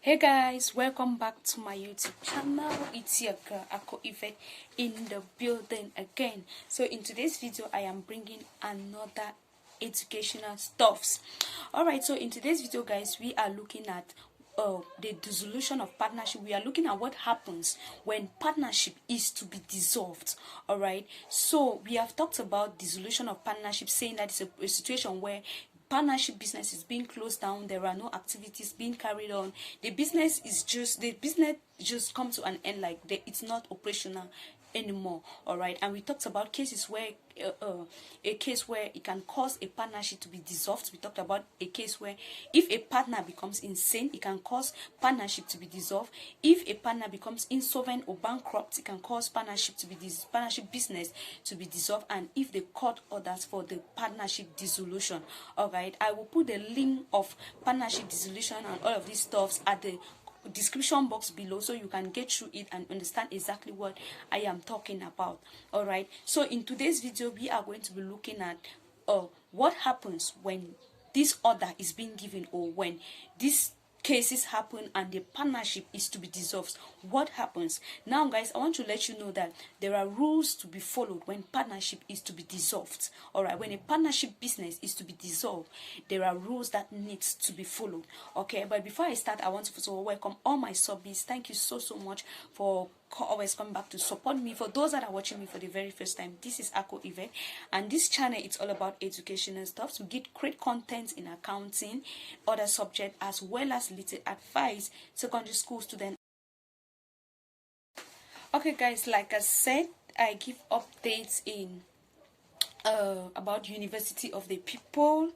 Hey guys, welcome back to my YouTube channel. It's your girl Ako Ife in the building again. So in today's video I am bringing another educational stuffs. Alright, so in today's video guys, we are looking at the dissolution of partnership. We are looking at what happens when partnership is to be dissolved. All right, so we have talked about dissolution of partnership, saying that it's a situation where partnership business is being closed down, there are no activities being carried on, the business just come to an end, like it's not operational anymore. All right, and we talked about cases where a case where it can cause a partnership to be dissolved. We talked about a case where if a partner becomes insane, it can cause partnership to be dissolved. If a partner becomes insolvent or bankrupt, it can cause partnership business to be dissolved. And if the court orders for the partnership dissolution, all right, I will put the link of partnership dissolution and all of these stuffs at the description box below, so you can get through it and understand exactly what I am talking about. All right, so in today's video we are going to be looking at what happens when this order is being given, or when these cases happen and the partnership is to be dissolved. What happens now, guys? I want to let you know that there are rules to be followed when partnership is to be dissolved. All right, when a partnership business is to be dissolved, there are rules that needs to be followed. Okay, but before I start, I want to first of all welcome all my subbies. Thank you so much for always come back to support me. For those that are watching me for the very first time, this is Ako Ife, and this channel, it's all about educational stuff. So get great content in accounting, other subjects, as well as little advice secondary school students. Okay guys, like I said, I give updates in about University of the People.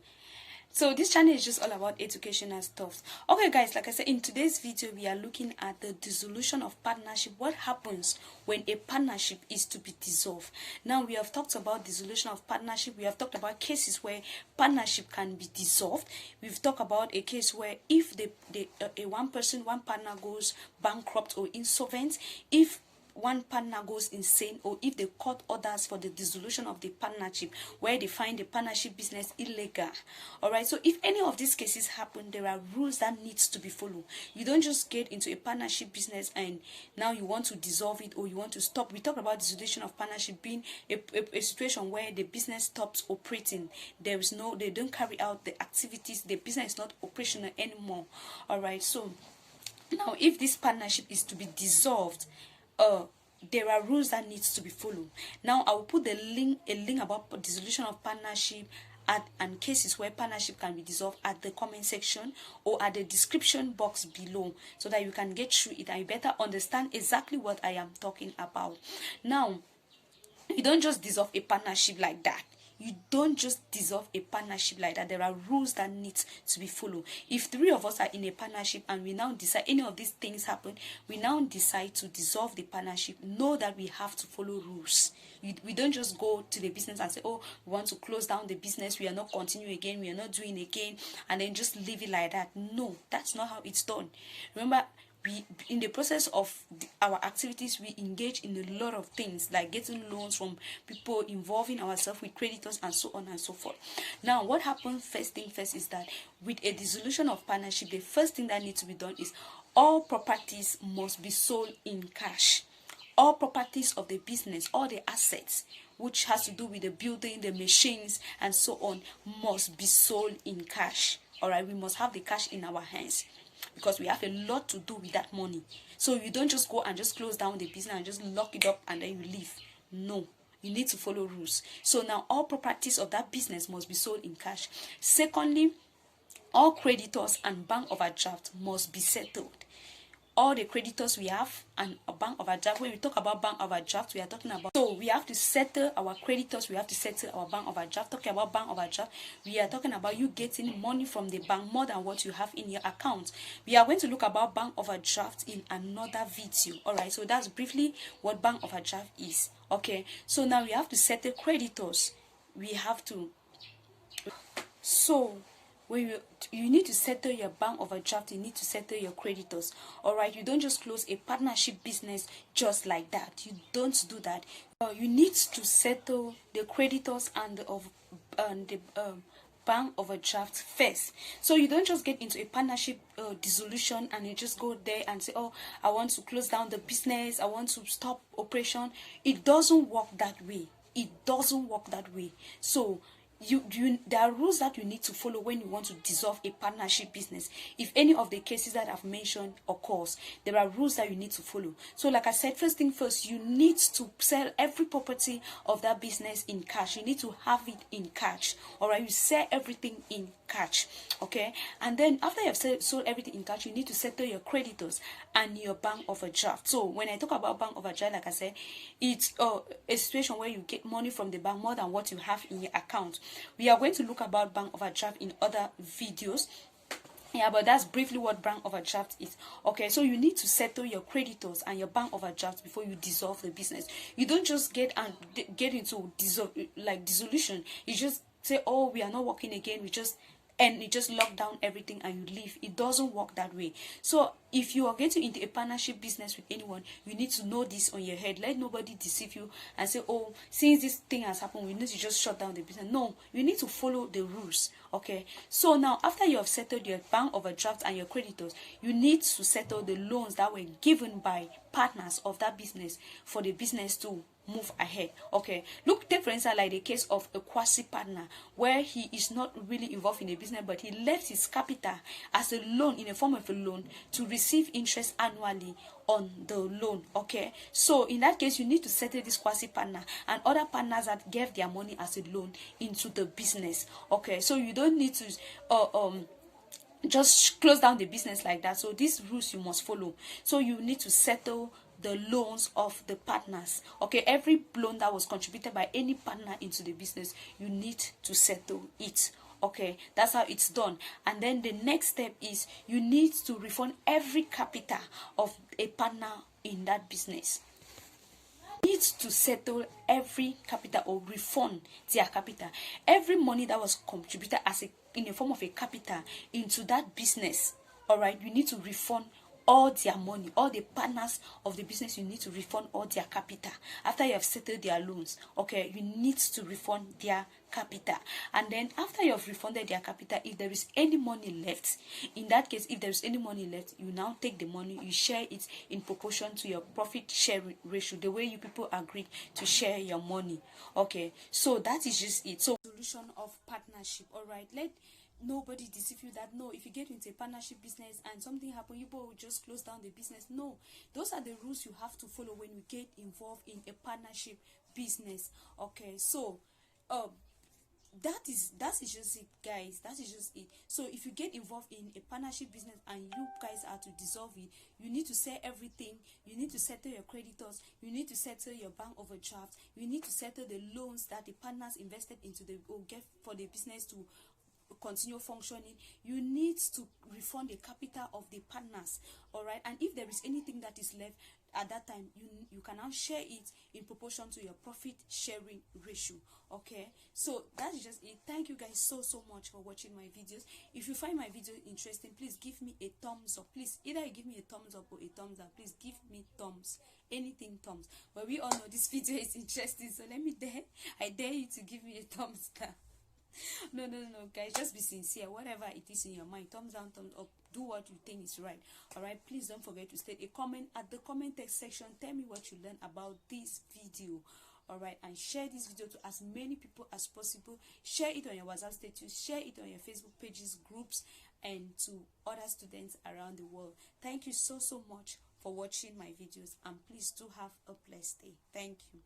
So this channel is just all about educational stuff. Okay guys, like I said, in today's video we are looking at the dissolution of partnership. What happens when a partnership is to be dissolved? Now, we have talked about dissolution of partnership. We have talked about cases where partnership can be dissolved. We've talked about a case where if one partner goes bankrupt or insolvent, if one partner goes insane, or if the court orders for the dissolution of the partnership, where they find the partnership business illegal. All right, so if any of these cases happen, there are rules that needs to be followed. You don't just get into a partnership business and now you want to dissolve it, or you want to stop. We talk about dissolution of partnership being a situation where the business stops operating. They don't carry out the activities, the business is not operational anymore. All right, so now if this partnership is to be dissolved, there are rules that needs to be followed. Now I will put a link about dissolution of partnership and cases where partnership can be dissolved at the comment section or at the description box below, so that you can get through it and you better understand exactly what I am talking about. Now, you don't just dissolve a partnership like that. You don't just dissolve a partnership like that. There are rules that need to be followed. If three of us are in a partnership and we now decide any of these things happen, we now decide to dissolve the partnership, know that we have to follow rules. We don't just go to the business and say, oh, we want to close down the business, we are not continuing again, we are not doing again, and then just leave it like that. No, that's not how it's done. Remember, in the process of our activities, we engage in a lot of things, like getting loans from people, involving ourselves with creditors, and so on and so forth. Now, what happens first thing first is that with a dissolution of partnership, the first thing that needs to be done is all properties must be sold in cash. All properties of the business, all the assets which has to do with the building, the machines, and so on, must be sold in cash. All right, we must have the cash in our hands, because we have a lot to do with that money. So you don't just go and just close down the business and just lock it up and then you leave. No, you need to follow rules. So now all properties of that business must be sold in cash. Secondly, all creditors and bank overdraft must be settled. All the creditors we have and a bank overdraft. When we talk about bank overdraft, we are talking about, so we have to settle our creditors, we have to settle our bank overdraft. Talking about bank overdraft, we are talking about you getting money from the bank more than what you have in your account. We are going to look about bank overdraft in another video. All right, so that's briefly what bank overdraft is. Okay, so now we have to settle creditors. We have to, so when you need to settle your bank overdraft, you need to settle your creditors. All right, you don't just close a partnership business just like that. You don't do that. You need to settle the creditors and the bank overdraft first. So you don't just get into a partnership dissolution and you just go there and say, oh, I want to close down the business, I want to stop operation. It doesn't work that way. It doesn't work that way. So there are rules that you need to follow when you want to dissolve a partnership business. If any of the cases that I've mentioned occurs, there are rules that you need to follow. So like I said, first thing first, you need to sell every property of that business in cash. You need to have it in cash. All right, you sell everything in cash. Okay, and then after you have sold everything in cash, you need to settle your creditors and your bank overdraft. So when I talk about bank overdraft, like I said, it's a situation where you get money from the bank more than what you have in your account. We are going to look about bank overdraft in other videos. Yeah, but that's briefly what bank overdraft is. Okay, so you need to settle your creditors and your bank overdraft before you dissolve the business. You don't just get into dissolution. You just say, oh, we are not working again, you just lock down everything and you leave. It doesn't work that way. So if you are getting into a partnership business with anyone, you need to know this on your head. Let nobody deceive you and say, oh, since this thing has happened, we need to just shut down the business. No, you need to follow the rules. Okay, so now after you have settled your bank overdraft and your creditors, you need to settle the loans that were given by partners of that business for the business to move ahead. Okay, take for instance like the case of a quasi partner where he is not really involved in the business, but he left his capital as a loan, in a form of a loan, to receive interest annually on the loan. Okay, so in that case, you need to settle this quasi partner and other partners that gave their money as a loan into the business. Okay, so you don't need to just close down the business like that. So these rules you must follow. So you need to settle the loans of the partners. Okay, every loan that was contributed by any partner into the business, you need to settle it. Okay, that's how it's done. And then the next step is you need to refund every capital of a partner in that business. You need to settle every capital or refund their capital. Every money that was contributed in the form of a capital into that business, all right, you need to refund all their money. All the partners of the business, you need to refund all their capital. After you have settled their loans, okay, you need to refund their capital. And then after you have refunded their capital, if there is any money left, in that case, if there is any money left, you now take the money, you share it in proportion to your profit sharing ratio, the way you people agreed to share your money. Okay, so that is just it. So solution of partnership. All right, let nobody deceive you that no, if you get into a partnership business and something happen, you will just close down the business. No, those are the rules you have to follow when you get involved in a partnership business. Okay, so that is just it, guys. That is just it. So if you get involved in a partnership business and you guys are to dissolve it, you need to sell everything. You need to settle your creditors. You need to settle your bank overdraft. You need to settle the loans that the partners invested into the or get for the business to continue functioning. You need to refund the capital of the partners. All right, and if there is anything that is left at that time, you can now share it in proportion to your profit sharing ratio. Okay, so that is just it. Thank you guys so much for watching my videos. If you find my video interesting, please give me a thumbs up. Please either you give me a thumbs up or a thumbs down. Please give me thumbs, anything thumbs. But we all know this video is interesting, so I dare you to give me a thumbs down. No, guys, just be sincere. Whatever it is in your mind, thumbs down, thumbs up, do what you think is right. All right, please don't forget to state a comment at the comment text section. Tell me what you learned about this video. All right, and share this video to as many people as possible. Share it on your WhatsApp status, share it on your Facebook pages, groups, and to other students around the world. Thank you so much for watching my videos, and please do have a blessed day. Thank you.